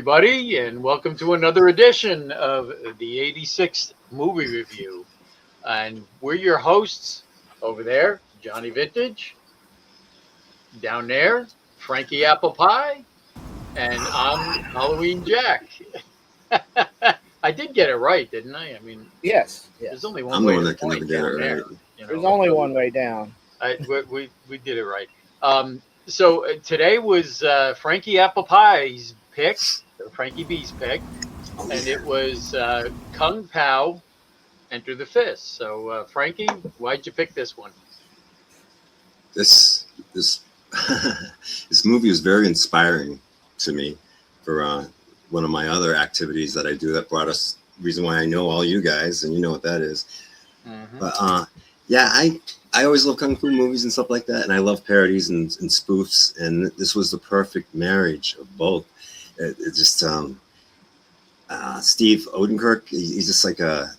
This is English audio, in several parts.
everybody, and welcome to another edition of the 86'D Movie Review. And we're your hosts over there, Johnny Vintage, down there, Frankie Apple Pie, and I'm Halloween Jack. I did get it right, didn't I? I mean, Yes. there's only one I'm the way one to that can never point get it down right. there. There's only one way down. We did it right. So today was Frankie Apple Pie's pick, or Frankie B's pick, and it was Kung Pao, Enter the Fist. So Frankie, why'd you pick this one? This this movie was very inspiring to me for one of my other activities that I do that brought us. Reason why I know all you guys, and you know what that is. Mm-hmm. But yeah, I always love kung fu movies and stuff like that, and I love parodies and spoofs, and this was the perfect marriage of both. It just Steve Odenkirk, he's just like a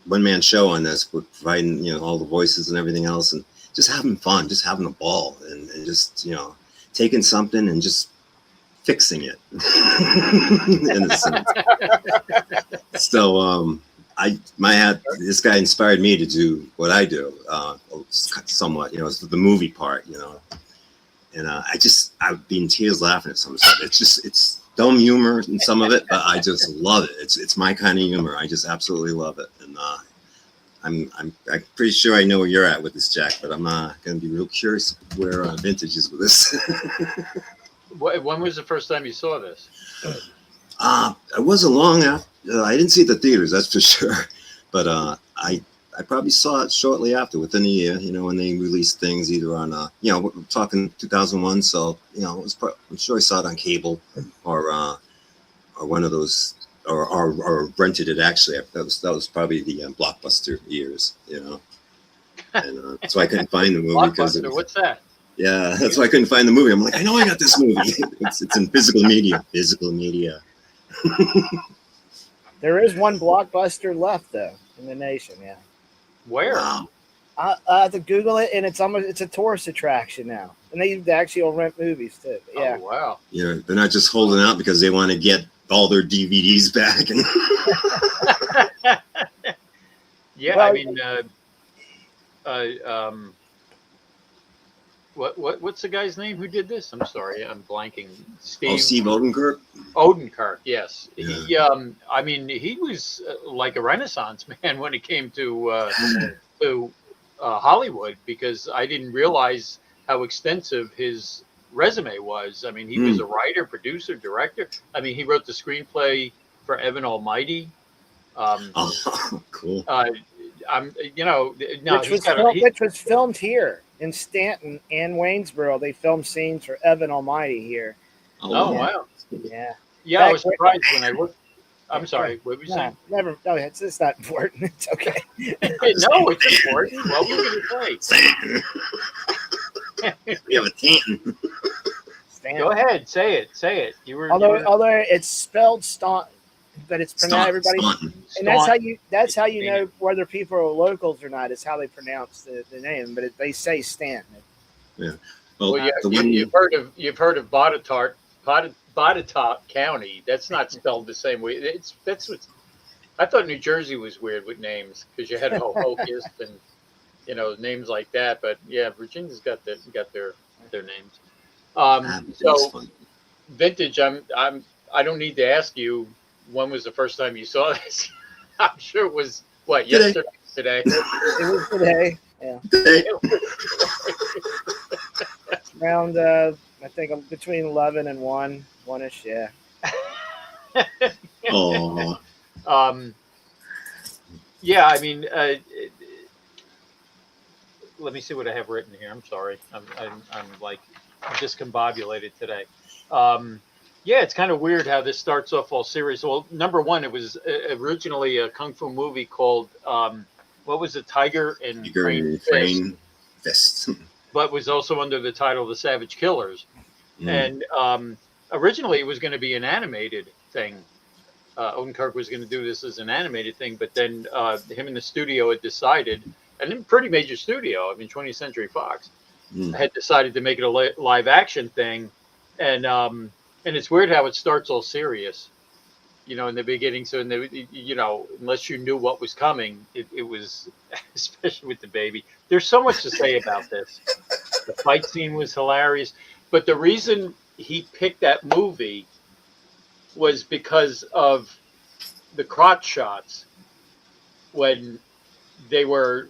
one-man show on this, but providing all the voices and everything else, and just having fun, just having a ball, and just taking something and just fixing it in a sense. So this guy inspired me to do what I do, somewhat, it's the movie part, and I've been in tears laughing at some of it. It's dumb humor in some of it, but I just love it. It's my kind of humor. I just absolutely love it, and I'm pretty sure I know where you're at with this, Jack, but I'm going to be real curious where Vintage is with this. When was the first time you saw this? It wasn't long after. I didn't see it at the theaters, that's for sure. But I probably saw it shortly after, within a year. When they released things either on, we're talking 2001. So I'm sure I saw it on cable or one of those, or rented it. Actually, that was probably the Blockbuster years. And so I couldn't find the movie because what's that? Yeah, that's why I couldn't find the movie. I'm like, I know I got this movie. It's in physical media. Physical media. There is one Blockbuster left though in the nation. Yeah. Where? Wow. I have to Google it, and it's a tourist attraction now, and they actually will rent movies too. But yeah. Oh, wow. They're not just holding out because they want to get all their DVDs back. Yeah, Well, I mean, what's the guy's name who did this? I'm sorry, I'm blanking. Steve Odenkirk. Odenkirk, yes. Yeah. He was like a Renaissance man when it came to Hollywood, because I didn't realize how extensive his resume was. I mean, he was a writer, producer, director. I mean, he wrote the screenplay for Evan Almighty. Cool. Which was filmed here in Stanton and Waynesboro. They filmed scenes for Evan Almighty here. Oh, wow. Yeah. Yeah, I was surprised when I looked. I'm sorry, what were you saying? No, it's not important. It's okay. No, it's important. What were you going to say? We have a Stanton. Go ahead, say it. Although it's spelled Staunton, but it's pronounced everybody. And that's how you know whether people are locals or not. Is how they pronounce the name, but they say Stanton. Yeah. Well, you've heard of Botetourt County. That's not spelled the same way. I thought New Jersey was weird with names, because you had Hohokus and names like that. But yeah, Virginia's got their names. So Vintage, I don't need to ask you when was the first time you saw this. I'm sure it was yesterday. It was today. Yeah. Around I think between 11 and 1-ish. Yeah. Oh. Yeah. I mean, let me see what I have written here. I'm sorry. I'm like discombobulated today. Yeah, it's kind of weird how this starts off all serious. Well, number one, it was originally a kung fu movie called what was it, Tiger and Crane Fist, but was also under the title The Savage Killers. And originally it was going to be an animated thing. Odenkirk was going to do this as an animated thing, but then him and the studio had decided, and a pretty major studio, 20th Century Fox, had decided to make it a live action thing. And it's weird how it starts all serious. in the beginning. So unless you knew what was coming, it was, especially with the baby. There's so much to say about this. The fight scene was hilarious, but the reason he picked that movie was because of the crotch shots when they were,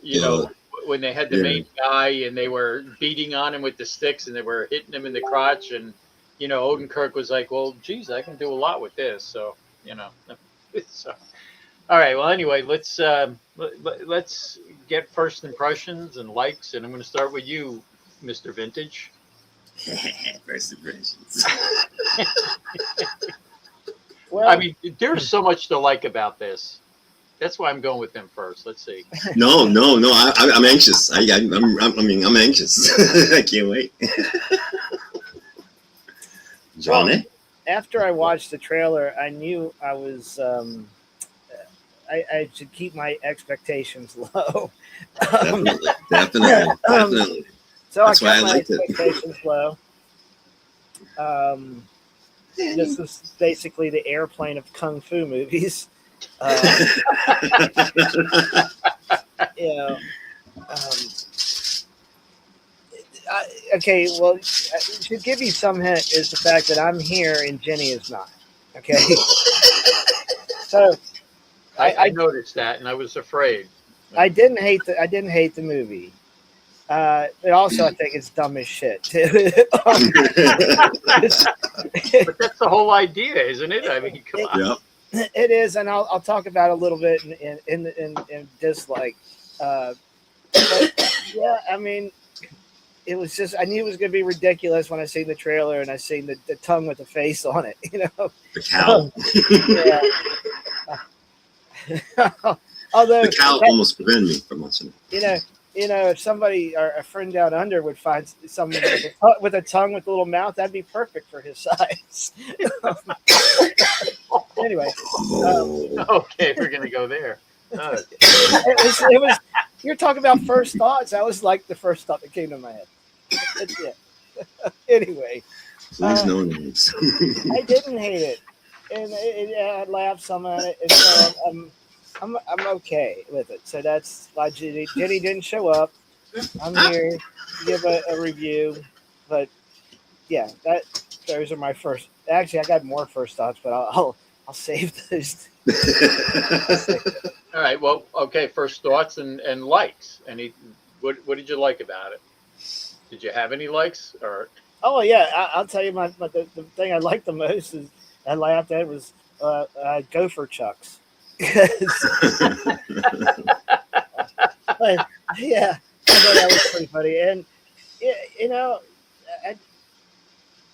when they had the main guy and they were beating on him with the sticks and they were hitting him in the crotch. And, Odenkirk was like, well, geez, I can do a lot with this. So, so, all right. Well, anyway, let's get first impressions and likes. And I'm going to start with you, Mr. Vintage. First impressions. Well, I mean, there's so much to like about this. That's why I'm going with them first. Let's see. No. I'm anxious. I'm anxious. I can't wait. Johnny? Well, after I watched the trailer, I knew I was. I should keep my expectations low. Definitely. So that's why I kept my liked expectations low. This is basically the airplane of kung fu movies. Okay, well, to give you some hint is the fact that I'm here and Jenny is not. Okay, so I noticed that and I was afraid. I didn't hate the movie. But also, I think it's dumb as shit too. But that's the whole idea, isn't it? I mean, come on. Yep. It is, and I'll talk about it a little bit in dislike. But yeah, I mean, it was just, I knew it was going to be ridiculous when I seen the trailer and I seen the tongue with the face on it. The cow. Yeah. Although the cow almost prevented me from watching it. If somebody or a friend down under would find someone with a tongue with a little mouth, that'd be perfect for his size. Anyway. Okay, we're going to go there. It was. You're talking about first thoughts. That was like the first thought that came to my head. That's it. Anyway. Please no names. I didn't hate it. And I laughed some at it. And so I'm okay with it. So that's why Jenny didn't show up. I'm here to give a review. But yeah, those are my first. Actually, I got more first thoughts, but I'll save those. All right. Well, okay. First thoughts and likes. What did you like about it? Did you have any likes or? Oh yeah, I'll tell you the thing I liked the most is I laughed at was gopher chucks. But, yeah, I thought that was pretty funny. And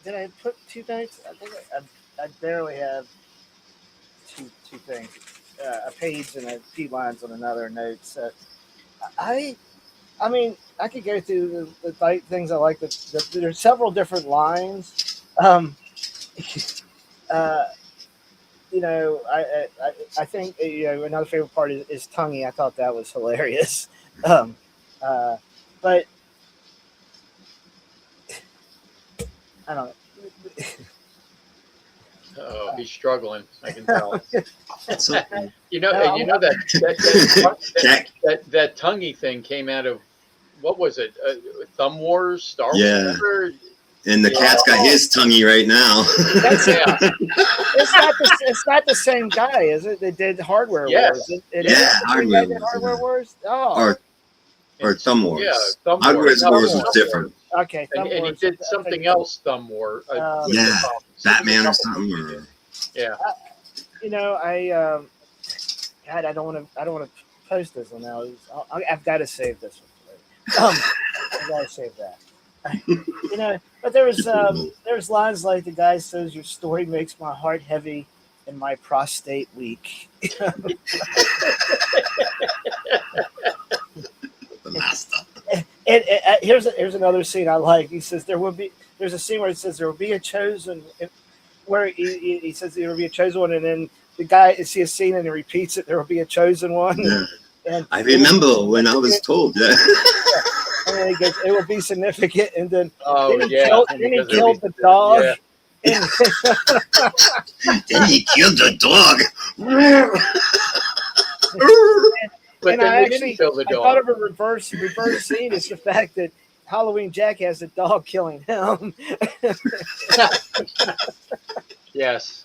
did I put 2 things? I think I barely have two things, a page and a few lines on another note. So I mean, I could go through the things I like. There's several different lines. I think another favorite part is tonguey. I thought that was hilarious. But I don't know. Oh, he's struggling. I can tell. Okay. That tonguey thing came out of what was it? Thumb Wars, Star Wars. Yeah. And the cat's got his tonguey right now. It's not the same guy, is it? They did Hardware Wars. Hardware Wars. Oh. Or Thumb Wars. Yeah, Thumb Hardware Wars. Wars was different. Okay. And he did something else, Thumb War. Batman or something. Yeah. God, I don't want to post this one now. I've got to save this one. I've got to save that. But there was lines like the guy says, "Your story makes my heart heavy and my prostate weak." The master. And here's another scene I like. He says there's a scene where it says there will be a chosen, where he says there will be a chosen one, and then the guy see a scene and he repeats it. There will be a chosen one. Yeah. And I remember when I was told. Yeah. And then he goes, "It will be significant." And then he killed the dog. Yeah. And, Then he killed the dog. But and then I they didn't actually, kill the I thought dog. of a reverse scene is the fact that Halloween Jack has a dog killing him. Yes.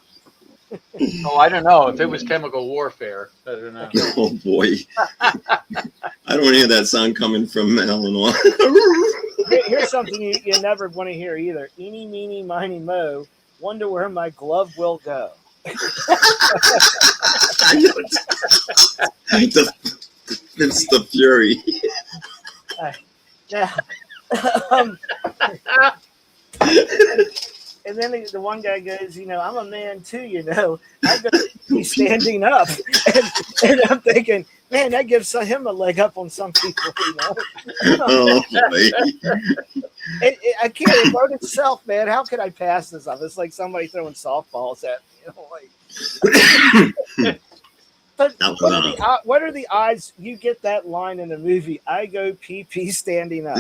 Oh, I don't know if it was chemical warfare. I don't know. Oh boy. I don't want to hear that sound coming from Eleanor. Here's something you never want to hear either. Eeny, meeny, miny, mo. Wonder where my glove will go. It's the fury. Now, um, and then the one guy goes, I'm a man too, I go be standing up. And I'm thinking, man, that gives him a leg up on some people, Oh boy. I can't, it wrote itself, man. How can I pass this up? It's like somebody throwing softballs at me, But what are the odds you get that line in the movie? I go pee standing up.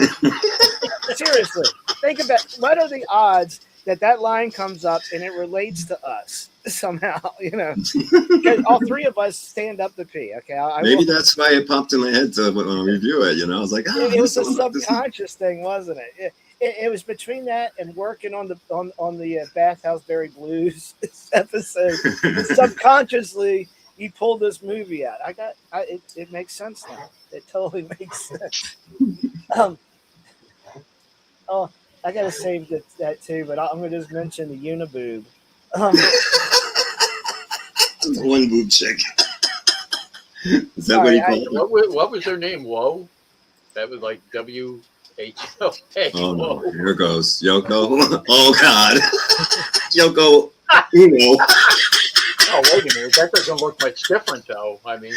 Seriously, think about what are the odds that line comes up and it relates to us somehow, because all three of us stand up to pee. Okay, Maybe that's why it popped in my head to review it. I was like, it was a subconscious thing, wasn't it? It was between that and working on the Bathhouse Berry Blues episode. Subconsciously, you pulled this movie out. It makes sense now. It totally makes sense. Oh, I gotta save that too, but I'm gonna just mention the Uniboob. One boob chick. Is that what you call it? What was her name? Whoa, that was like WHO. Oh no, here goes Yoko. Oh God, Yoko Uno. Oh wait a minute, that doesn't look much different though. I mean,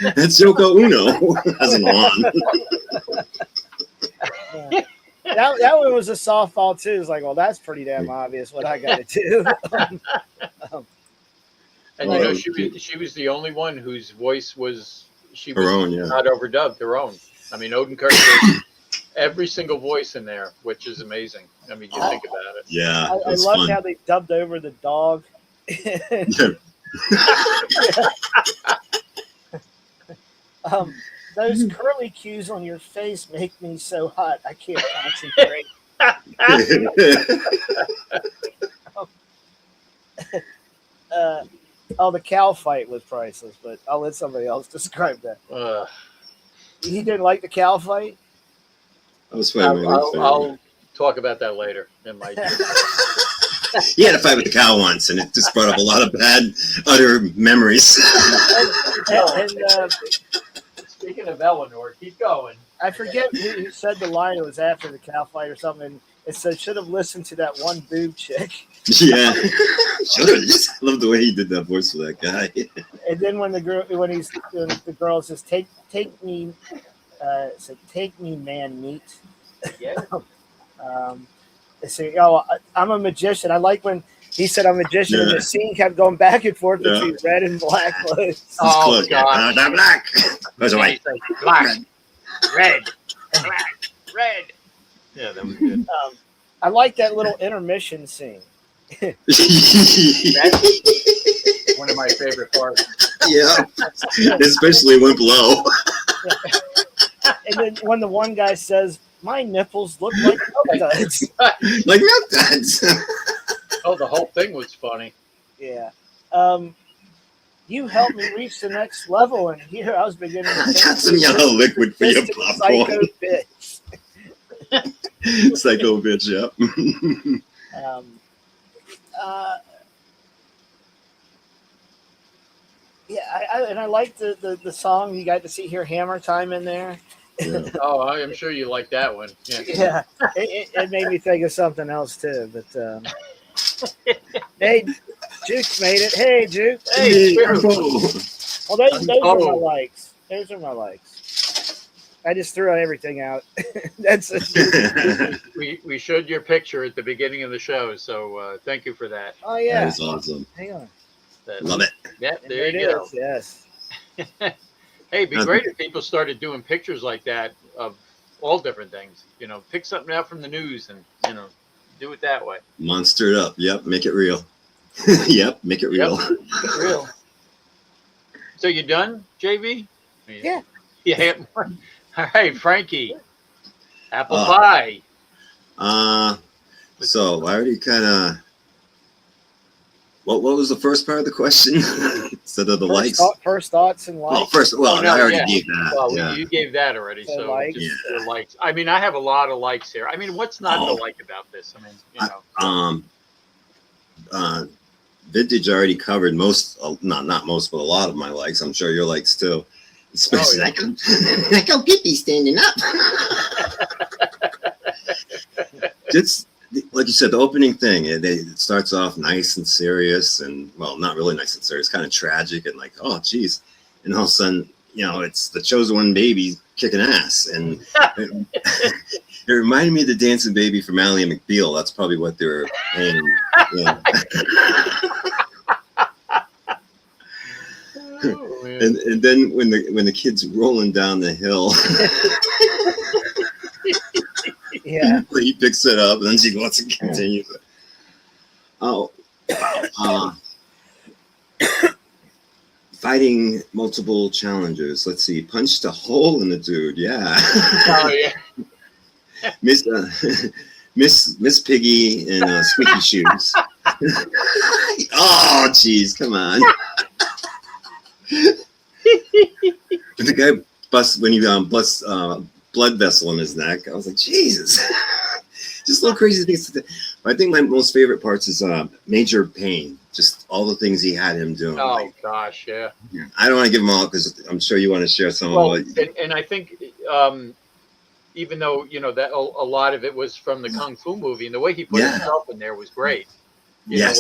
it's Yoko Uno as an on. That one was a softball too. It's like, well, that's pretty damn obvious what I got to do. And she was the only one whose voice was her own, not overdubbed, her own. I mean, Odenkirk did every single voice in there, which is amazing. I mean, you think about it. Yeah, I loved how they dubbed over the dog. Those curly cues on your face make me so hot I can't concentrate. The cow fight was priceless, but I'll let somebody else describe that. He didn't like the cow fight? I'll talk about that later. He had a fight with the cow once, and it just brought up a lot of bad, utter memories. And speaking of Eleanor, keep going. I forget who said the line. It was after the cow fight or something. It said, should have listened to that one boob chick. Yeah. Should have. I love the way he did that voice for that guy. And then when the girl says, take me, take me, man, meat. Yeah. They say, I'm a magician. I like when he said I'm a magician, and the scene kept going back and forth between red and black clothes. Oh, God. Black. Where's the white? Black. Red. Black. Red. Yeah, that was good. I like that little intermission scene. That's one of my favorite parts. Yeah. Especially went below. And then when the one guy says, my nipples look like milk duds. Like milk duds. Oh, the whole thing was funny. Yeah. You helped me reach the next level, and here I was beginning to think, got some yellow liquid for your popcorn. Psycho bitch. Psycho bitch, yep. I like the song. You got to see here Hammer Time in there. Yeah. Oh, I am sure you like that one. Yeah. It made me think of something else too. But hey, Juke made it. Hey, Juke. Hey, Well, those are my likes. Those are my likes. I just threw everything out. That's it. We showed your picture at the beginning of the show, so thank you for that. Oh yeah, that is awesome. Hang on. Love it. Yeah, there you go. Yes. Hey, it'd be great if people started doing pictures like that of all different things. Pick something out from the news and Do it that way. Monster it up. Yep. Make it real. Yep. Make it real. Yep. Real. So you done, JV? Yeah. Yeah. All right, Frankie. Apple pie. So I already kind of. What was the first part of the question? Instead of the likes. First thoughts and likes. Well, no, I already yeah. gave that. Well, yeah. you gave that already. So So likes. just the likes. I mean, I have a lot of likes here. I mean, what's not to like about this? I mean, you know. Vintage already covered most, not most, but a lot of my likes. I'm sure your likes too. Especially like how Pippi's standing up. Just like you said, the opening thing, it starts off nice and serious, and well, not really nice and serious, kind of tragic, and like, oh, geez, and all of a sudden, you know, it's the chosen one baby kicking ass, and it reminded me of the Dancing Baby from Ally McBeal. That's probably what they were playing. Yeah. Oh, and then when the kid's rolling down the hill, Yeah. he picks it up, and then she wants to continue. Fighting multiple challengers. Let's see. Punched a hole in the dude. Yeah. Oh yeah. Miss Piggy in squeaky shoes. Oh, jeez, come on. The guy busts when he busts blood vessel in his neck. I was like, Jesus. Just little crazy things. But I think my most favorite parts is Major Pain. Just all the things he had him doing. Oh like, gosh, yeah. I don't want to give them all because I'm sure you want to share some Well, of what. and I think even though you know that a lot of it was from the Kung Fu movie, and the way he put himself in there was great. You know,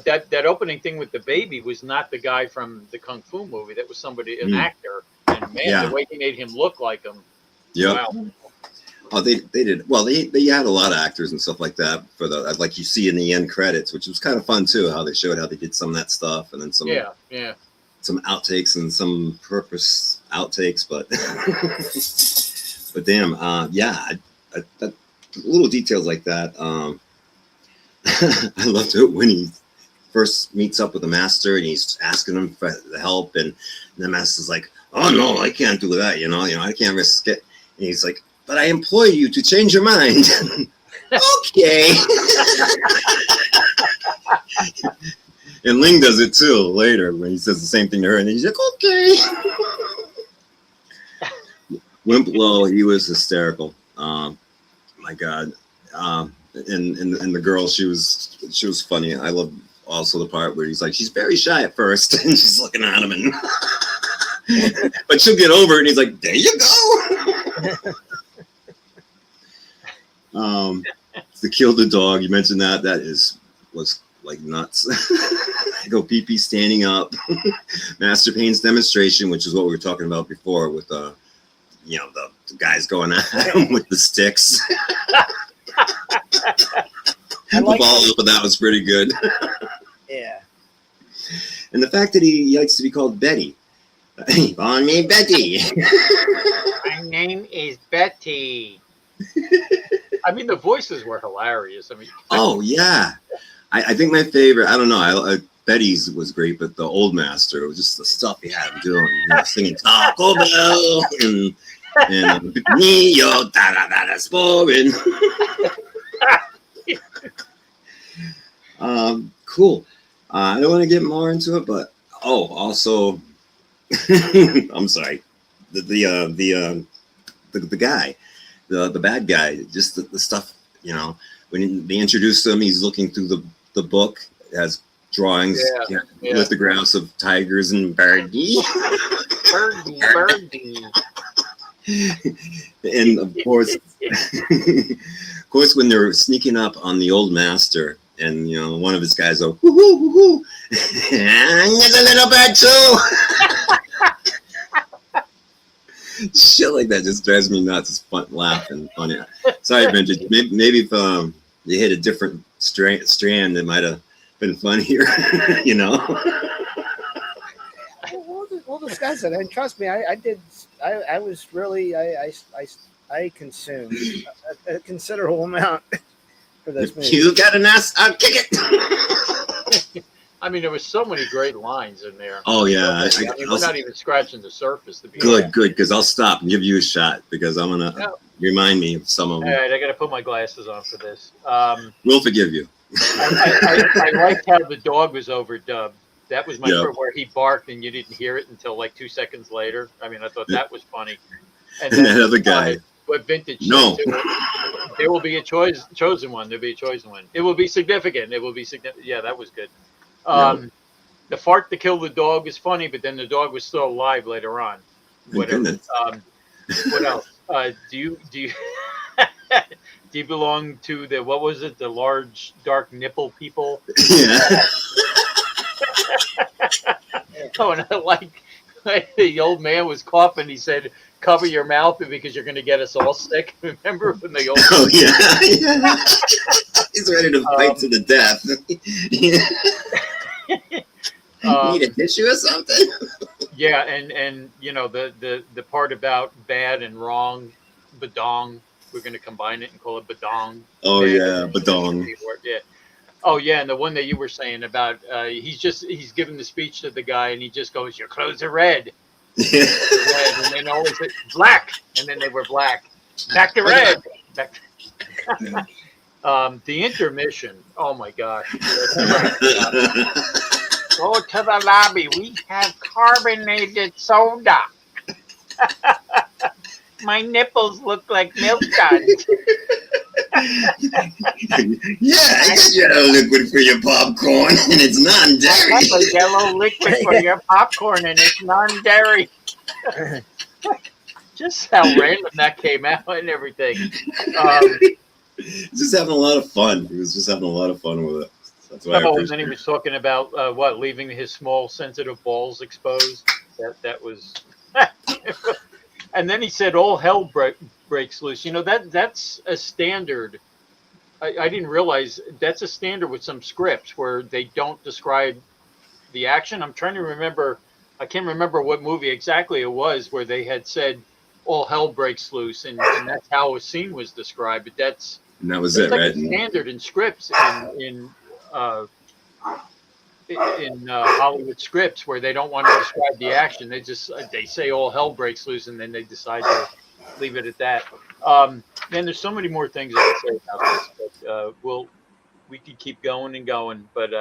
that opening thing with the baby was not the guy from the Kung Fu movie. That was somebody, an actor. And man, the way he made him look like him. Yeah. Wow. Oh, they did. Well, they had a lot of actors and stuff like that for the like you see in the end credits, which was kind of fun too. How they showed how they did some of that stuff, and then some some outtakes and some purpose outtakes. But but damn, that little details like that. I loved it when he first meets up with the master and he's asking him for the help, and the master's like, "Oh no, I can't do that. You know, I can't risk it." And he's like, "But I implore you to change your mind." Okay. And Ling does it too later when he says the same thing to her, and he's like, "Okay." Wimplo, he was hysterical. My God. And the girl, she was funny. I love also the part where he's like, she's very shy at first, and she's looking at him, and but she'll get over it, and he's like, "There you go." To kill the dog, you mentioned that was like nuts. Go pee standing up. Master Payne's demonstration, which is what we were talking about before with the guys going at him with the sticks. That was pretty good. Yeah. And the fact that he likes to be called Betty. Call me Betty. My name is Betty. I mean, the voices were hilarious. I mean, oh yeah, I think my favorite. I don't know. Betty's was great, but the old master, it was just the stuff he had him doing. Singing Taco Bell and Neo da da da da sporin. Cool. I don't want to get more into it, but also, I'm sorry. The guy, the bad guy, just the stuff, when they introduced him, he's looking through the book, it has drawings, lithographs of tigers and birdie. Birdie. And of course, when they're sneaking up on the old master, and one of his guys go, "Hoo hoo hoo hoo," there's a little bird too. Shit like that just drives me nuts. It's fun, laughing, funny. Sorry, Vintage. Maybe if you hit a different strand, it might have been funnier. We'll discuss it. And trust me, I was really I consumed a considerable amount for this If movie. you got an ass, I'll kick it. I mean, there was so many great lines in there. Oh yeah, I mean, we're not even scratching the surface. To be honest. good, because I'll stop and give you a shot because I'm gonna remind me of some of All them. right, I got to put my glasses on for this. We'll forgive you. I liked how the dog was overdubbed. That was my Yeah. favorite, where he barked and you didn't hear it until like 2 seconds later. I mean, I thought that was funny. And that other guy. What Vintage No. said too, there will be a chosen one. There'll be a chosen one. It will be significant. It will be significant. Yeah, that was good. The fart to kill the dog was funny, but then the dog was still alive later on. Whatever. What else? Do you do you belong to the, what was it? The large dark nipple people? Yeah. Oh, and I like the old man was coughing. He said, "Cover your mouth because you're going to get us all sick." Remember when the old? Oh yeah. He's ready to fight to the death. Need a tissue or something? Yeah, and you know the part about bad and wrong, badong. We're going to combine it and call it badong. Oh yeah, badong. Yeah. Oh yeah, and the one that you were saying about he's giving the speech to the guy and he just goes, "Your clothes are red." Yeah. Red, and then always said, black, and then they were black. Back to red. Back to... the intermission. Oh my gosh. Go to the lobby. We have carbonated soda. My nipples look like milk duds. Yeah, I got yellow liquid for your popcorn, and it's non-dairy. I have a yellow liquid for your popcorn, and it's non-dairy. Just how random that came out and everything. Just having a lot of fun. He was just having a lot of fun with it. That's why I And appreciate then he it. was talking about leaving his small sensitive balls exposed. That was, and then he said all hell breaks loose. You know that's a standard. I didn't realize that's a standard with some scripts where they don't describe the action. I'm trying to remember. I can't remember what movie exactly it was where they had said all hell breaks loose, and that's how a scene was described. But that's And that was it's it, like right? a standard in scripts in Hollywood scripts where they don't want to describe the action. They say all hell breaks loose, and then they decide to leave it at that. And there's so many more things I could say about this, but we could keep going and going. But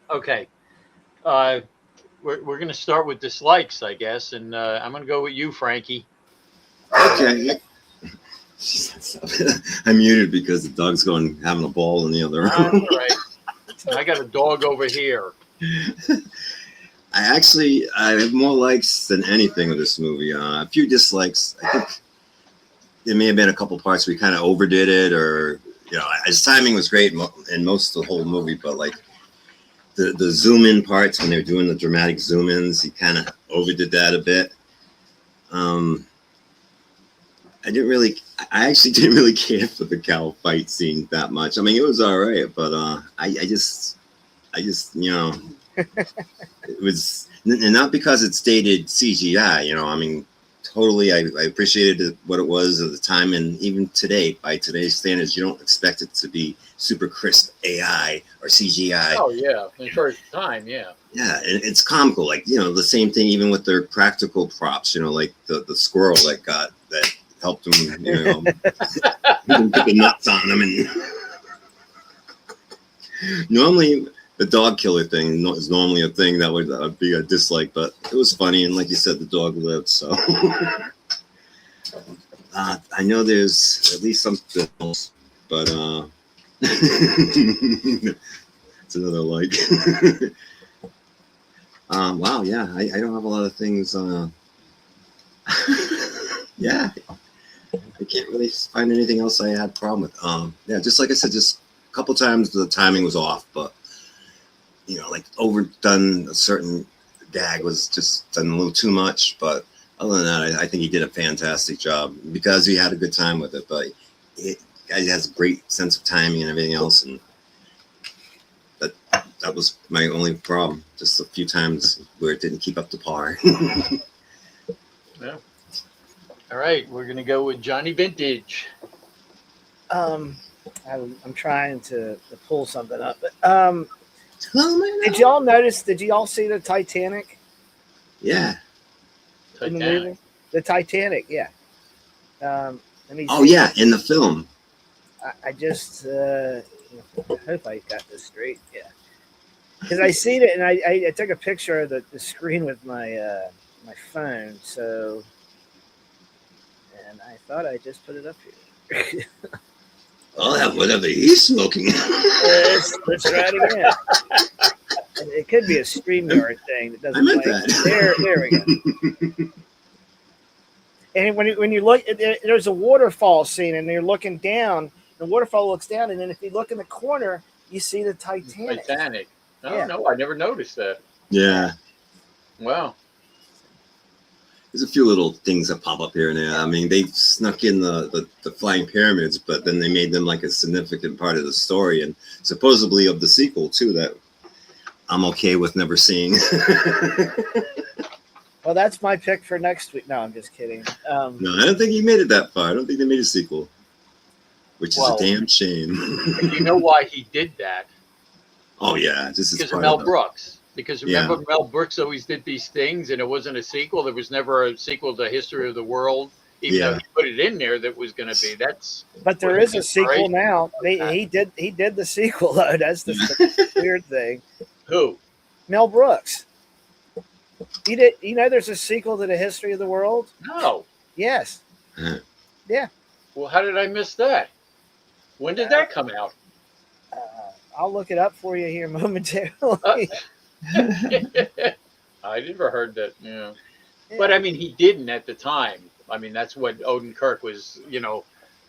okay, we're going to start with dislikes, I guess, and I'm going to go with you, Frankie. Okay. I muted because the dog's having a ball in the other room. All right. I got a dog over here. I have more likes than anything of this movie. A few dislikes. I think there may have been a couple parts we kind of overdid it, or his timing was great in most of the whole movie, but like the zoom in parts when they were doing the dramatic zoom ins, he kind of overdid that a bit. I actually didn't really care for the cow fight scene that much. I mean, it was all right, but I just it was, and not because it stated CGI. I mean, totally. I appreciated what it was at the time, and even today, by today's standards, you don't expect it to be super crisp AI or CGI. Oh yeah, in first time, yeah. Yeah, and it's comical. Like the same thing even with their practical props. Like the squirrel that helped him. He didn't put the nuts on him, and normally the dog killer thing is normally a thing that would be a dislike, but it was funny, and like you said, the dog lived. So I know there's at least something else, but it's another like. Wow, yeah, I don't have a lot of things. Yeah, I can't really find anything else I had a problem with. Yeah, just like I said, just a couple times the timing was off, but like overdone. A certain gag was just done a little too much. But other than that, I think he did a fantastic job because he had a good time with it. But he has a great sense of timing and everything else, and that was my only problem. Just a few times where it didn't keep up to par. Yeah. All right, we're gonna go with Johnny Vintage. I'm trying to pull something up. But, Oh, did y'all notice? Did y'all see the Titanic yeah. in the Titanic. movie? The Titanic, yeah. Let me Oh see. yeah, in the film. I just I hope I got this straight. Yeah, because I seen it and I took a picture of the screen with my phone. So, and I thought I just put it up here. I'll have whatever he's smoking. Let's try it again. And it could be a StreamYard thing that I doesn't meant play. that. There we go. And when you look, there's a waterfall scene, and you're looking down. The waterfall looks down, and then if you look in the corner, you see the Titanic. Titanic. No, Yeah. no, I never noticed that. Yeah. Wow. There's a few little things that pop up here and there. I mean, they snuck in the flying pyramids, but then they made them like a significant part of the story, and supposedly of the sequel too. That I'm okay with never seeing. Well, that's my pick for next week. No, I'm just kidding. No, I don't think he made it that far. I don't think they made a sequel, which is Well, a damn shame. You know why he did that? Oh yeah, this is Because of part Mel of Brooks. Because remember, Yeah. Mel Brooks always did these things, and it wasn't a sequel. There was never a sequel to History of the World, even though Yeah. he put it in there. That was going to be. That's. But there what is a sequel inspiration now. was that. He did the sequel though. That's the weird thing. Who? Mel Brooks. He did. You know, there's a sequel to the History of the World. No. Yes. Well, how did I miss that? When did that come out? I'll look it up for you here momentarily. I never heard that. Yeah. But I mean, he didn't at the time. I mean, that's what Odenkirk was,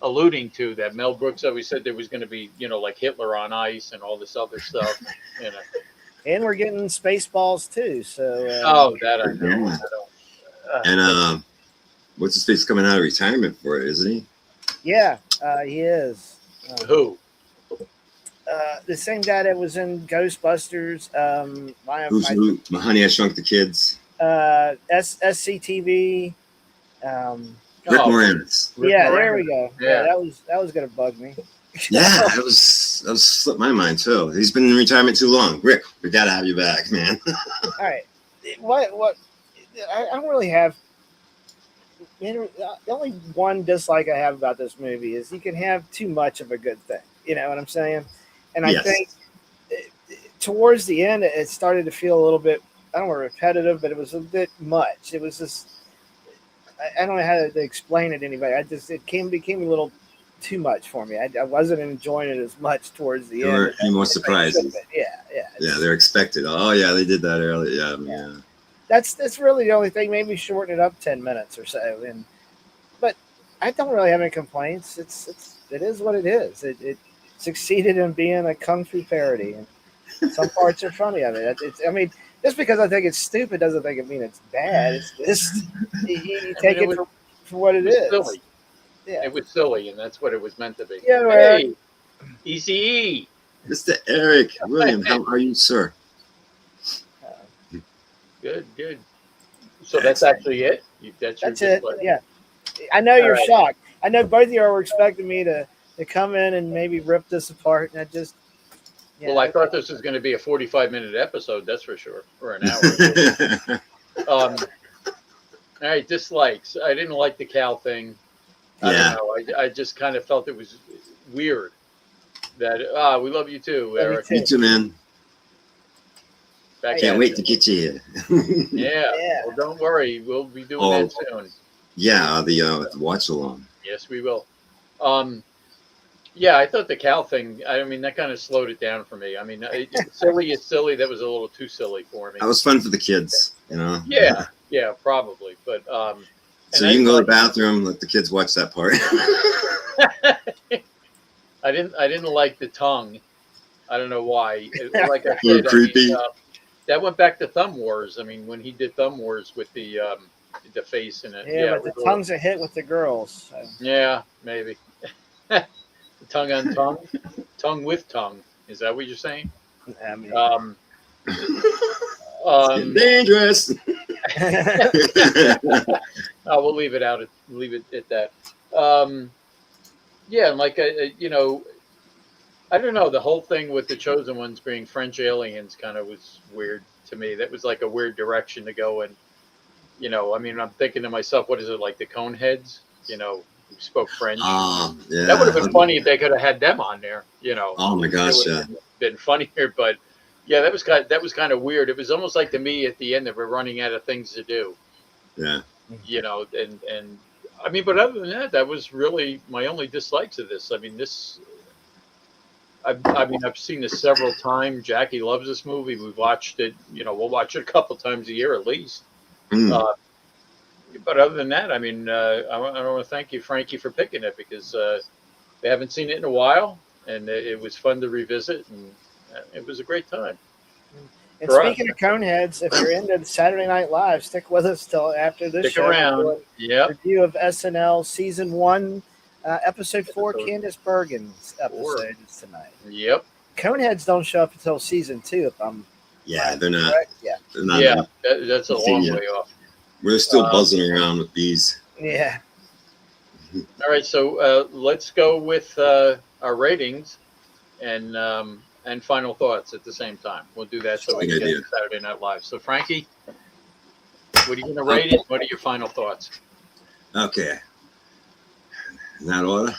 alluding to. That Mel Brooks always said there was going to be, like Hitler on ice and all this other stuff. You know. And we're getting Spaceballs too. So. Oh, that I know. Yeah. I don't. And what's his face coming out of retirement for it, isn't he? Yeah, he is. Who? The same guy that was in Ghostbusters. Who's who? Honey, I Shrunk the Kids. SCTV. Rick Oh. Moranis. Yeah, there we go. Yeah. That was gonna bug me. Yeah, that was slipped my mind too. He's been in retirement too long. Rick, we gotta have you back, man. All right. What? I don't really have. The only one dislike I have about this movie is you can have too much of a good thing. You know what I'm saying? And I Yes. think towards the end, it started to feel a little bit, I don't know, repetitive, but it was a bit much. It was just, I don't know how to explain it to anybody. It became a little too much for me. I wasn't enjoying it as much towards the end. There were any more surprises. Yeah. They're expected. Oh yeah, they did that earlier. Yeah. That's really the only thing. Maybe shorten it up 10 minutes or so. But I don't really have any complaints. It is what it is. It succeeded in being a kung fu parody, and some parts are funny of it. I mean, just because I think it's stupid doesn't mean it's bad. It's just you take it for what it is. Silly. Yeah. It was silly, and that's what it was meant to be. Yeah, Hey, ECE. Mr. Eric William, how are you, sir? Good. So that's actually it? That's That's your it. display? Yeah. I know you're All right. shocked. I know both of you were expecting me to come in and maybe rip this apart, and I just. Yeah, Well, I thought this was going to be a 45-minute episode, that's for sure, or an hour. All right, dislikes. I didn't like the cow thing. Yeah. I don't know. I just kind of felt it was weird. That we love you too, Love you Eric. too. You too, man. Back Can't at wait you. to get you here. Yeah. Yeah. Well, don't worry. We'll be doing Oh. that soon. Yeah, the watch along. Yes, we will. Yeah, I thought the cow thing. I mean, that kind of slowed it down for me. I mean, silly is silly. That was a little too silly for me. That was fun for the kids, you know. Yeah, probably. But So you can go to the bathroom, let the kids watch that part. I didn't like the tongue. I don't know why. Like I A little said, creepy. That went back to Thumb Wars. I mean, when he did Thumb Wars with the face in it. Yeah, it but the was tongue's a hit with the girls. So. Yeah, maybe. Tongue on tongue, tongue with tongue. Is that what you're saying? I mean, It's dangerous. We'll leave it out. Leave it at that. Yeah, and like I don't know. The whole thing with the chosen ones being French aliens kind of was weird to me. That was like a weird direction to go in. I mean, I'm thinking to myself, what is it like the Coneheads? Who spoke French. That would have Yeah. been funny if they could have had them on there. Oh my It gosh, would yeah. have been funnier. But yeah, that was kind of weird. It was almost like to me at the end that we're running out of things to do. Yeah. And I mean, but other than that, that was really my only dislikes of this. I mean, I've seen this several times. Jackie loves this movie. We've watched it. We'll watch it a couple times a year at least. Mm. Uh, but other than that, I mean, I want to thank you, Frankie, for picking it because we haven't seen it in a while, and it was fun to revisit, and it was a great time And for us. speaking of Coneheads, if you're into Saturday Night Live, stick with us till after this Stick show. around. We'll do Yep. a review of SNL Season 1, Episode 4, Candace Bergen's episode is tonight. Yep. Coneheads don't show up until Season 2, if I'm Yeah, they're not. correct. Yeah. They're not. Yeah. That's a long Yeah. way off. We're still buzzing around with bees. Yeah. All right, so let's go with our ratings and final thoughts at the same time. We'll do that so we Good can get idea. to Saturday Night Live. So, Frankie, what are you going to rate it? What are your final thoughts? Okay. In that order.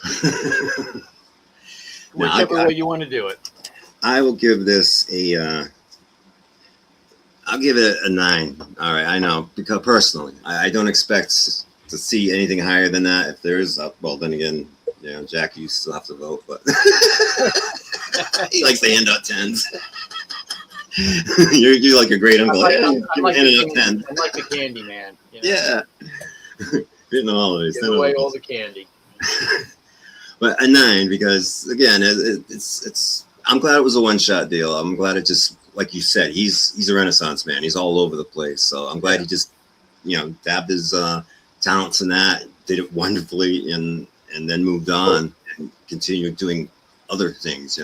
No, Whichever way you want to do it. I will give this I'll give it a 9. All right, I know, because personally, I don't expect to see anything higher than that. If there is, well, then again, Jack, you still have to vote, but he likes to hand out 10s. you're like a great uncle. I'm like handing out 10. I'm like the candy man. Yeah. Getting the holidays. Give away all the candy. But a 9 because again, it's. I'm glad it was a one-shot deal. I'm glad it just, like you said, he's a Renaissance man. He's all over the place. So I'm glad he just, dabbed his talents in that, did it wonderfully, and then moved on and continued doing other things.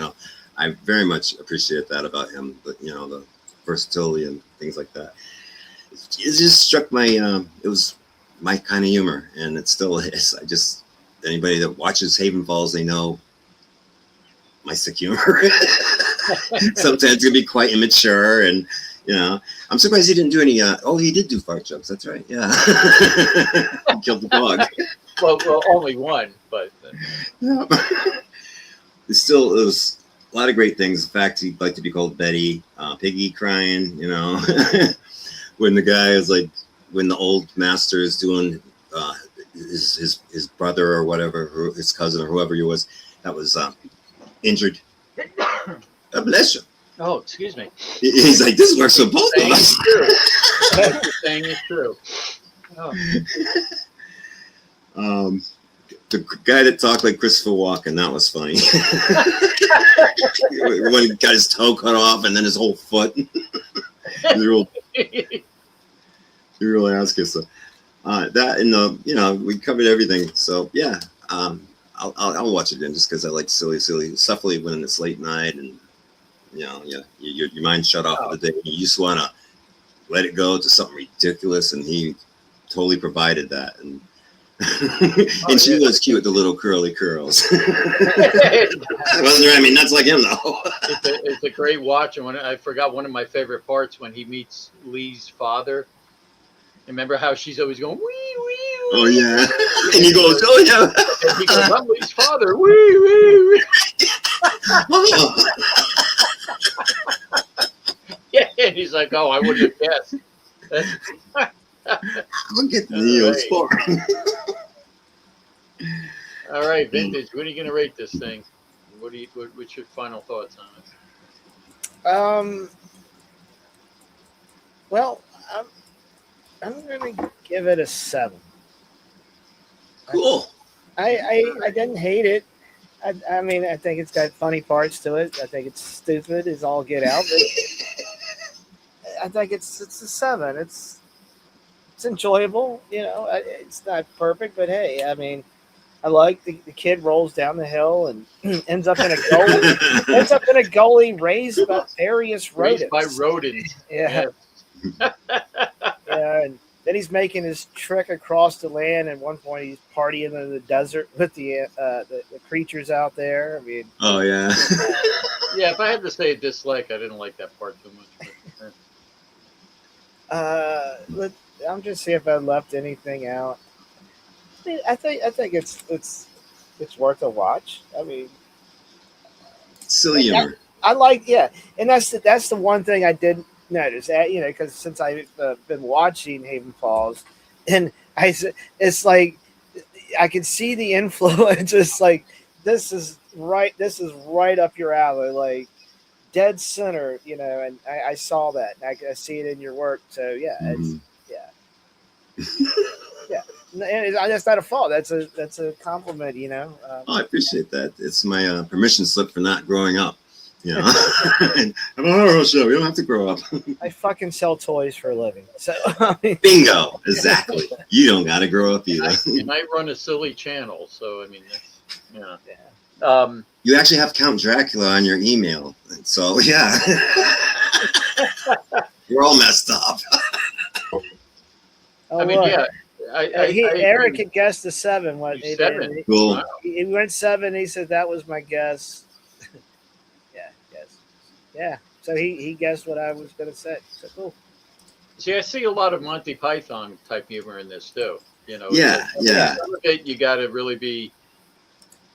I very much appreciate that about him. But the versatility and things like that. It just struck my. It was my kind of humor, and it still is. Anybody that watches Haven Falls, they know my sick humor. Sometimes it can be quite immature, and I'm surprised he didn't do any. He did do fart jokes. That's right. Yeah, he killed the dog. Well, only one, but Yeah. It was a lot of great things. In fact, he'd like to be called Betty, Piggy crying. When the guy is like, when the old master is doing his brother or whatever, his cousin or whoever he was, that was injured. God bless you. oh, excuse me. He's like, this works for both of Saying us. is true. What you're saying is true. Oh. The guy that talked like Christopher Walken, that was funny. When he got his toe cut off and then his whole foot. You really ask us. That and we covered everything. So yeah, I'll watch it again just because I like silly stuff when it's late night and your mind's shut off for the day. You just want to let it go to something ridiculous, and he totally provided that. And and she was cute with the little curly curls. I wasn't driving me nuts like him though. It's a great watch, and I forgot one of my favorite parts when he meets Lee's father. Remember how she's always going wee wee wee? Oh yeah, and he goes, oh yeah. And he goes, I'm Lee's father. Wee wee wee. Oh. Yeah, and he's like, oh, I wouldn't have guessed. Look at Neil's for. All right, Vintage. What are you going to rate this thing? What's your final thoughts on it? Well, I'm gonna give it a 7. Cool. I didn't hate it. I mean, I think it's got funny parts to it. I think it's stupid as all get out. But I think it's a 7. It's enjoyable. It's not perfect, but hey, I mean, I like the kid rolls down the hill and ends up in a gully raised by various rodents. Raised by rodents. Yeah. Yeah, and then he's making his trek across the land. At one point, he's partying in the desert with the creatures out there. I mean, Oh yeah. Yeah, if I had to say a dislike, I didn't like that part too much. I'm just seeing if I left anything out. I think it's worth a watch. I mean, Silly humor. I like, yeah, and that's the one thing I did notice. Because since I've been watching Haven Falls, and it's like I can see the influence. It's like this is right up your alley, like dead center, And I saw that, and I see it in your work. So yeah, Mhm. yeah. And that's not a fault. That's a compliment, Oh, I appreciate that. It's my permission slip for not growing up. And I'm a horror show. We don't have to grow up. I fucking sell toys for a living. So Bingo. Exactly. You don't got to grow up either. And I run a silly channel, so I mean, that's, yeah. You actually have Count Dracula on your email. So yeah. We're all messed up. Oh, I mean, look. yeah. Eric had guessed the 7. What he 7. did. Cool. Wow. He went 7. He said that was my guess. Yeah. So he guessed what I was going to say. So cool. See, I see a lot of Monty Python type humor in this too. Yeah. Some of it you got to really be,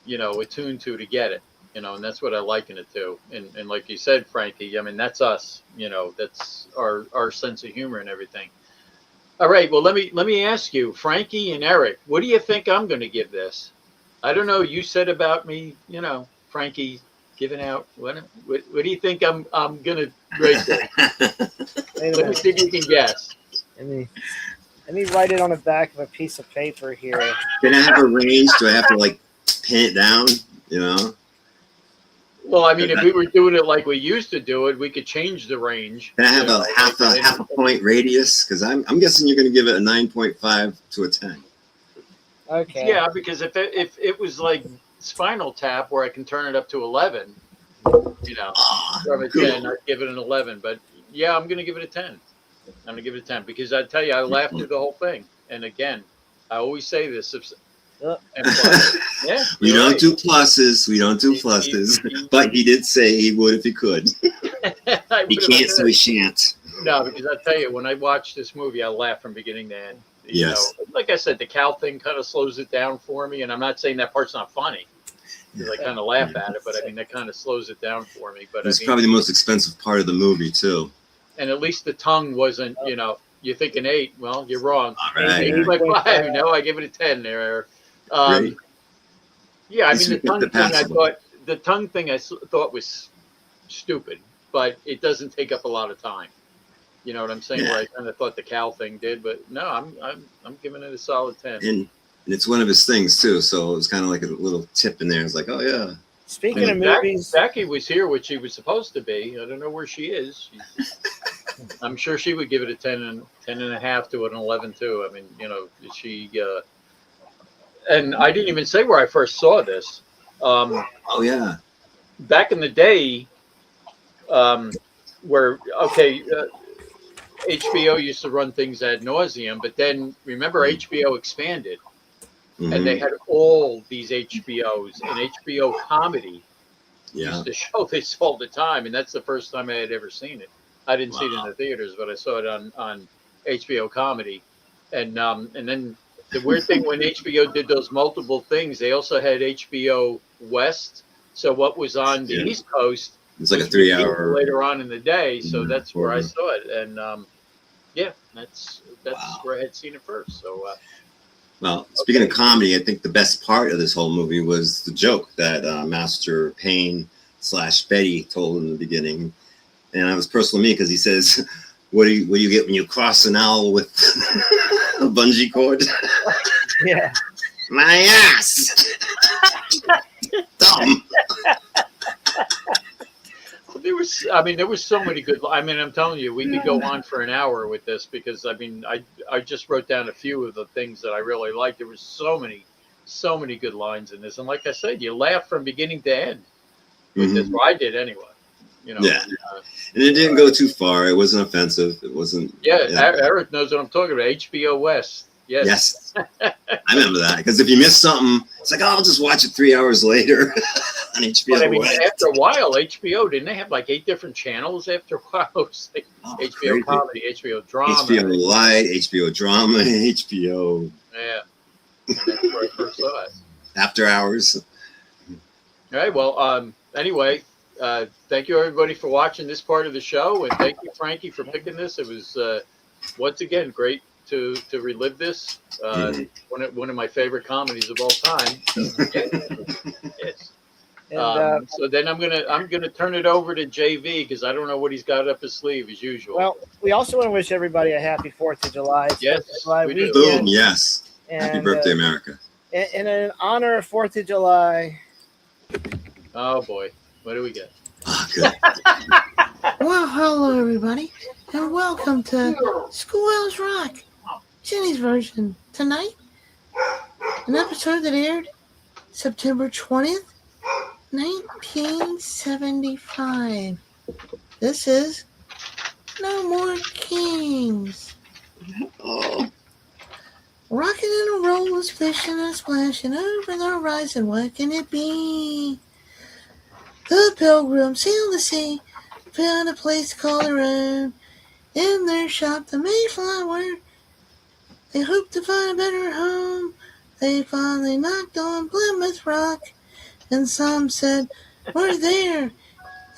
attuned to get it. And that's what I liken it to. And like you said, Frankie, I mean, that's us. That's our sense of humor and everything. All right. Well, let me ask you, Frankie and Eric, what do you think I'm going to give this? I don't know. You said about me, Frankie giving out. What do you think I'm going to rate this? Let me see if you can guess. Let me write it on the back of a piece of paper here. Can I have a range? Do I have to pin it down? Well, I mean, if we were doing it like we used to do it, we could change the range. Can I have a half a point radius? Because I'm guessing you're going to give it a 9.5 to a 10. Okay. Yeah, because if it was like Spinal Tap, where I can turn it up to 11, from a 10, I'd give it an 11. But yeah, I'm going to give it a 10. I'm going to give it a 10 because I tell you, I laughed through the whole thing. And again, I always say this. Yeah, We don't right. do pluses. We don't do pluses. But he did say he would if he could. He can't, so he shan't. No, because I tell you, when I watched this movie, I laughed from beginning to end. Yes. Like I said, the cow thing kind of slows it down for me, and I'm not saying that part's not funny because I kind of laugh at it, but I mean that kind of slows it down for me. But It's probably the most expensive part of the movie too. And at least the tongue wasn't, you're thinking 8. Well, you're wrong. All right. 8.5. No, I give it a 10 there. Great. Yeah, I mean You the tongue thing I thought was stupid, but it doesn't take up a lot of time. You know what I'm saying? Yeah. Where I kind of thought the cow thing did, but no, I'm giving it a solid 10. And it's one of his things too, so it was kind of like a little tip in there. It's like, oh yeah. Speaking of movies, Jackie was here, which she was supposed to be. I don't know where she is. I'm sure she would give it a 10 and a half to an 11 too. I mean, she. And I didn't even say where I first saw this. Oh yeah. Back in the day, where HBO used to run things ad nauseum, but then remember HBO expanded, and they had all these HBOs, and HBO Comedy used to show this all the time, and that's the first time I had ever seen it. I didn't see it in the theaters, but I saw it on HBO Comedy, and then the weird thing when HBO did those multiple things, they also had HBO West. So what was on the East Coast? It's like a 3-hour later on in the day. So that's where I saw it, and that's where I had seen it first. So. Well, speaking of comedy, I think the best part of this whole movie was the joke that Master Payne / Betty told in the beginning, and it was personal to me because he says, "What do you get when you cross an owl with a bungee cord?" Yeah, my ass. Dumb. There was so many good. I mean, I'm telling you, we could go on for an hour with this because I mean, I just wrote down a few of the things that I really liked. There was so many good lines in this, and like I said, you laugh from beginning to end with this. Well, I did anyway. You know. Yeah. And it didn't go too far. It wasn't offensive. It wasn't. Yeah, Eric knows what I'm talking about. HBO West. Yes. Yes. I remember that because if you miss something, it's like, oh, I'll just watch it 3 hours later on HBO But I mean, West. after a while, HBO didn't they have like 8 different channels? After a while, it was like HBO crazy. comedy, HBO drama, HBO Light, HBO Drama, HBO. Yeah, and that's where I first saw it. After Hours. All right. Well, anyway, thank you everybody for watching this part of the show, and thank you, Frankie, for picking this. It was once again great to relive this. One of my favorite comedies of all time. Yes. And, So then I'm gonna turn it over to JV because I don't know what he's got up his sleeve as usual. well, we also want to wish everybody a happy 4th of July. It's Yes, 4th of July we do. weekend. Boom, yes. And, Happy birthday, America. And in honor of 4th of July. Oh boy, what do we get? Oh, good. Well, hello everybody, and welcome to Schoolhouse Rock, Jenny's version. Tonight, an episode that aired September 20th, 1975. This is No More Kings. Oh, Rocking and a rolling, splishing and splashing over the horizon, what can it be? The pilgrims sailed the sea, found a place to call their own. In their shop, the Mayflower, they hoped to find a better home. They finally knocked on Plymouth Rock, and some said, we're there.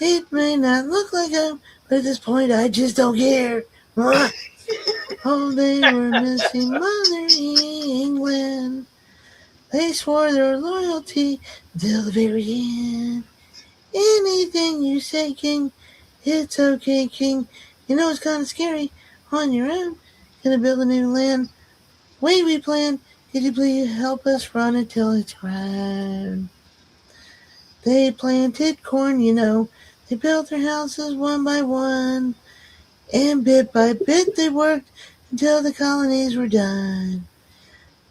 It may not look like home, but at this point, I just don't care. Oh, they were missing Mother England. They swore their loyalty until the very end. Anything you say, King, it's okay, King. You know it's kind of scary. On your own, gonna build a new land. Way we planned. Could you please help us run it till it's grown? They planted corn, you know. They built their houses one by one. And bit by bit they worked until the colonies were done.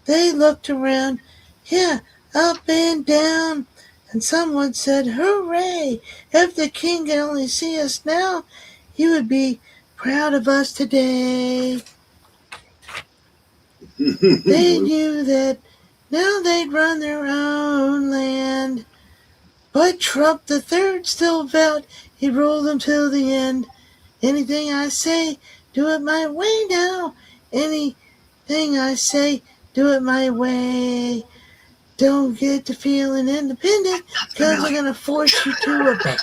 They looked around, yeah, up and down. And someone said, hooray! If the king could only see us now, he would be proud of us today. They knew that now they'd run their own land. But Trump the Third still vowed he'd rule them till the end. Anything I say, do it my way now. Anything I say, do it my way. Don't get to feeling independent, because I'm going to force you to obey.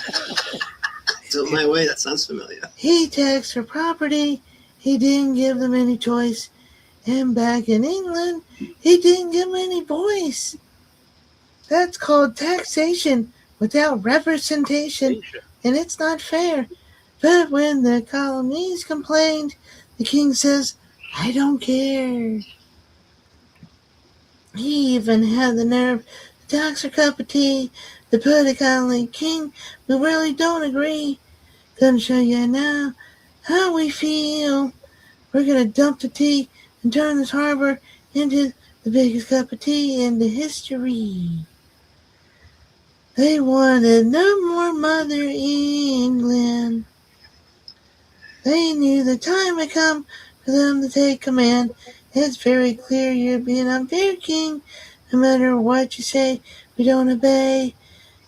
Do it my way. That sounds familiar. He taxed their property. He didn't give them any choice. And back in England, he didn't give them any voice. That's called taxation without representation, and it's not fair. But when the colonies complained, the king says, I don't care. He even had the nerve to tax a cup of tea, to put a colony king. We really don't agree. Gonna show you now how we feel. We're gonna dump the tea and turn this harbor into the biggest cup of tea in the history. They wanted no more Mother England. They knew the time had come for them to take command. It's very clear you're being unfair, King. No matter what you say, we don't obey.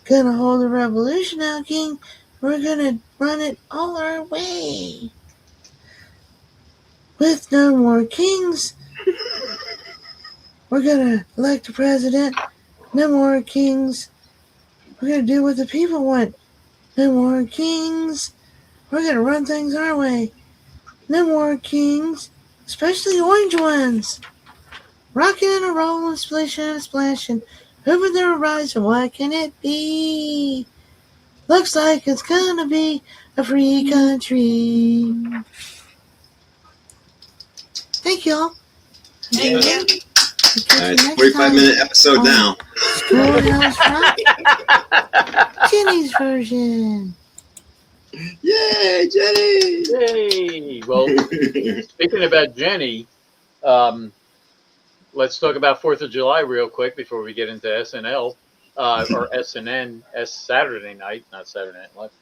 Gonna hold a revolution now, King. We're gonna run it all our way. With no more kings, we're gonna elect a president. No more kings. We're gonna do what the people want. No more kings. We're gonna run things our way. No more kings, especially orange ones. Rocking and a rolling, splishing and splashing over the horizon. What can it be? Looks like it's gonna be a free country. Thank you all. All right, 45-minute episode now. Schoolhouse Rock, Jenny's version. Yay, Jenny! Yay! Well, speaking about Jenny, let's talk about 4th of July real quick before we get into SNL or SNN, Saturday night, not Saturday Night Live.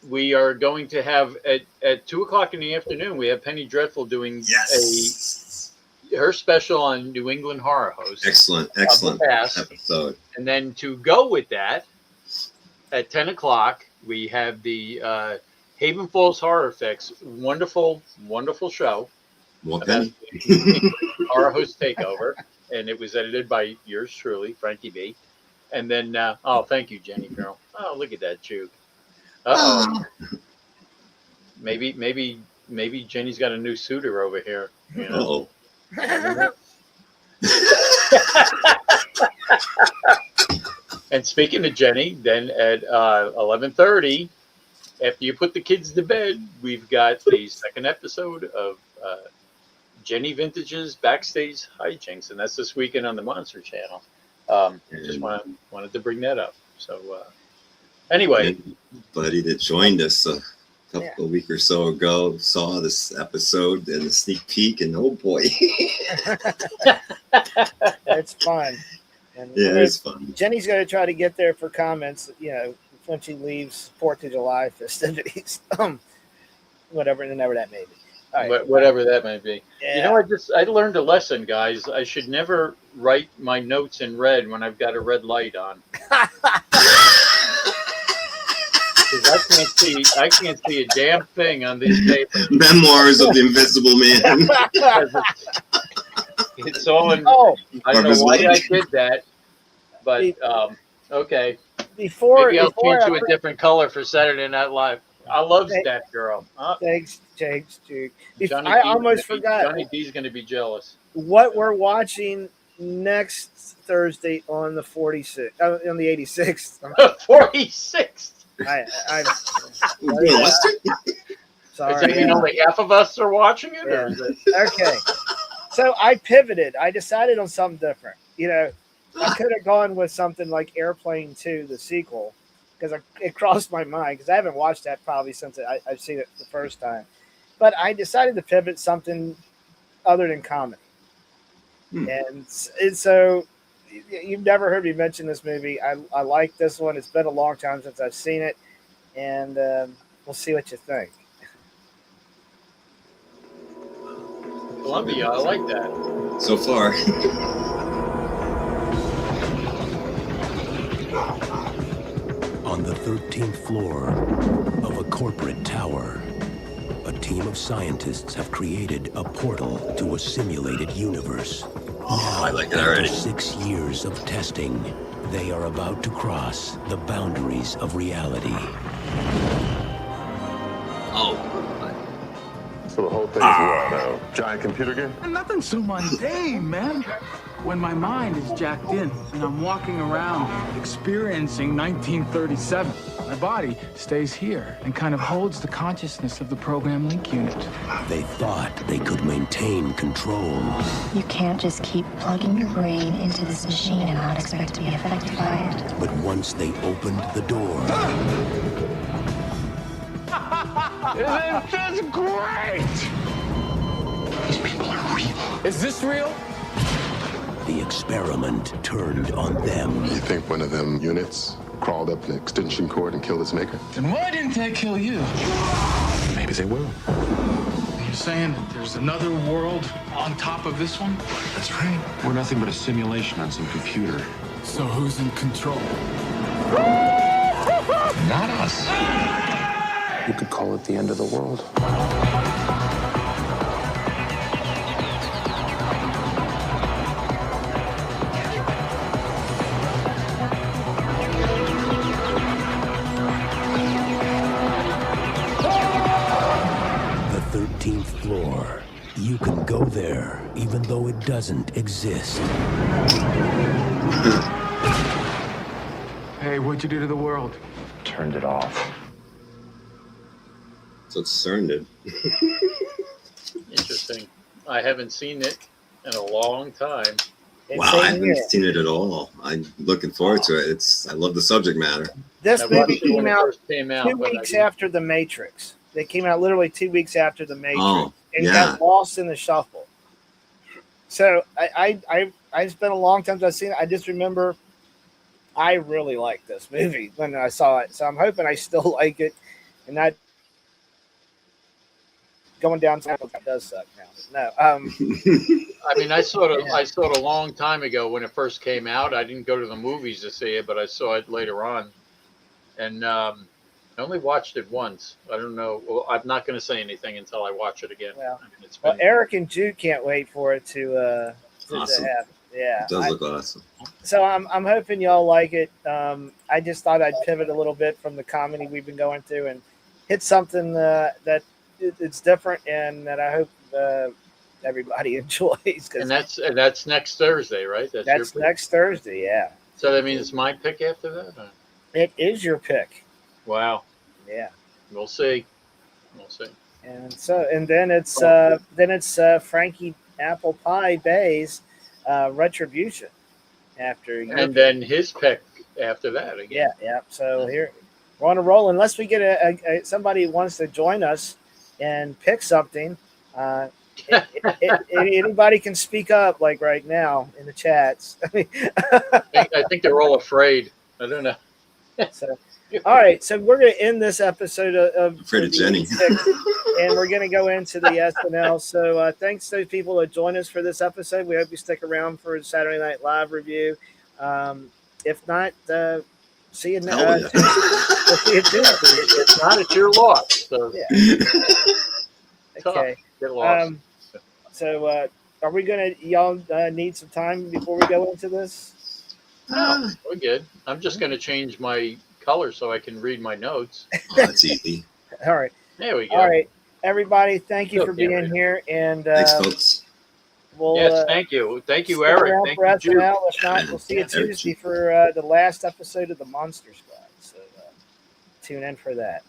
We are going to have at 2 o'clock in the afternoon. We have Penny Dreadful doing Yes. her special on New England horror hosts. Excellent episode. And then to go with that, at 10 o'clock, we have the Haven Falls Horror Effects. Wonderful, wonderful show. More Penny. Horror host takeover. And it was edited by yours truly, Frankie B. And then, thank you, Jenny Girl. Oh, look at that juke. Uh-oh. Maybe Jenny's got a new suitor over here. You know? And speaking of Jenny, then at 11:30, after you put the kids to bed, we've got the second episode of Jenny Vintage's Backstage Hijinks, and that's this weekend on the Monster Channel. Just wanted to bring that up. So anyway, buddy that joined us a couple of weeks or so ago saw this episode and a sneak peek, and oh boy, it's fun. And it's fun. Jenny's going to try to get there for comments, when she leaves 4th of July festivities, whatever that may be. All right. Whatever that may be. Yeah. I learned a lesson, guys. I should never write my notes in red when I've got a red light on. Because I can't see a damn thing on these papers. Memoirs of the Invisible Man. It's all in. I don't know why I did that, but okay. Maybe I'll change to a different color for Saturday Night Live. I love that girl. Thanks, Duke. Johnny I almost forgot. Johnny D's going to be jealous. What we're watching next Thursday on the 46th, on the 86th. 46th. Sorry. Does that mean only half of us are watching it? Yeah. Okay. So I pivoted. I decided on something different. I could have gone with something like Airplane 2, the sequel, because it crossed my mind, because I haven't watched that probably since I've seen it the first time. But I decided to pivot something other than comedy. And so you've never heard me mention this movie. I like this one. It's been a long time since I've seen it, and we'll see what you think. Columbia, I like that. So far. On the 13th floor of a corporate tower, a team of scientists have created a portal to a simulated universe. I like it already. After 6 years of testing, they are about to cross the boundaries of reality. So the whole thing's what? A giant computer game? Nothing so mundane, man. When my mind is jacked in and I'm walking around experiencing 1937, my body stays here and kind of holds the consciousness of the program link unit. They thought they could maintain control. You can't just keep plugging your brain into this machine and not expect to be affected by it. But once they opened the door... Isn't this great? These people are real. Is this real? The experiment turned on them. You think one of them units crawled up an extension cord and killed its maker? Then why didn't they kill you? Maybe they will. You're saying that there's another world on top of this one? That's right. We're nothing but a simulation on some computer. So who's in control? Not us. You could call it the end of the world. The 13th floor. You can go there, even though it doesn't exist. Hey, what'd you do to the world? Turned it off. So it's CERN did. Interesting. I haven't seen it in a long time. Wow, I haven't seen it at all. I'm looking forward to it. I love the subject matter. This movie came out 2 but weeks after The Matrix. They came out literally 2 weeks after The Matrix, and yeah. got lost in the shuffle. So I it's been a long time since I've seen it. I just remember I really liked this movie when I saw it, so I'm hoping I still like it, and not going down. That does suck now. But no, I mean, I saw it a long time ago when it first came out. I didn't go to the movies to see it, but I saw it later on, and I only watched it once. I don't know. Well, I'm not going to say anything until I watch it again. well, I mean, it's well, been Eric and Jude can't wait for it to Awesome. happen. Yeah, It does look awesome. so I'm hoping y'all like it. I just thought I'd pivot a little bit from the comedy we've been going through and hit something that it's different and that I hope everybody enjoys. Because and that's next Thursday, right? That's your that's pick? next Thursday. Yeah, So that means it's my pick after that. Huh? it is your pick. Wow, Yeah, we'll see. We'll see. and then it's Frankie Apple Pie Bay's Retribution after your And then his pick after that again. yeah. So here we're on a roll. Unless we get somebody who wants to join us and pick something, anybody can speak up like right now in the chats. I think they're all afraid. I don't know. So, all right, so we're going to end this episode of Afraid of Jenny. 86, and we're going to go into the SNL. So thanks to those people that joined us for this episode. We hope you stick around for the Saturday Night Live review. If not, see you next. Hell yeah. We'll see you Tuesday. It's not, it's your loss. So Yeah. tough. Okay. Get lost. So are we going to, y'all need some time before we go into this? No, we're good. I'm just going to change my color so I can read my notes. Oh, that's easy. All right. There we go. All right. Everybody, thank you for Okay, being right. here. And Thanks, folks. we'll Yes, thank you. Thank you, stick Eric. around Thank for you, Jude. SNL. If not, we'll see you Eric. Tuesday for the last episode of the Monster Squad. So tune in for that.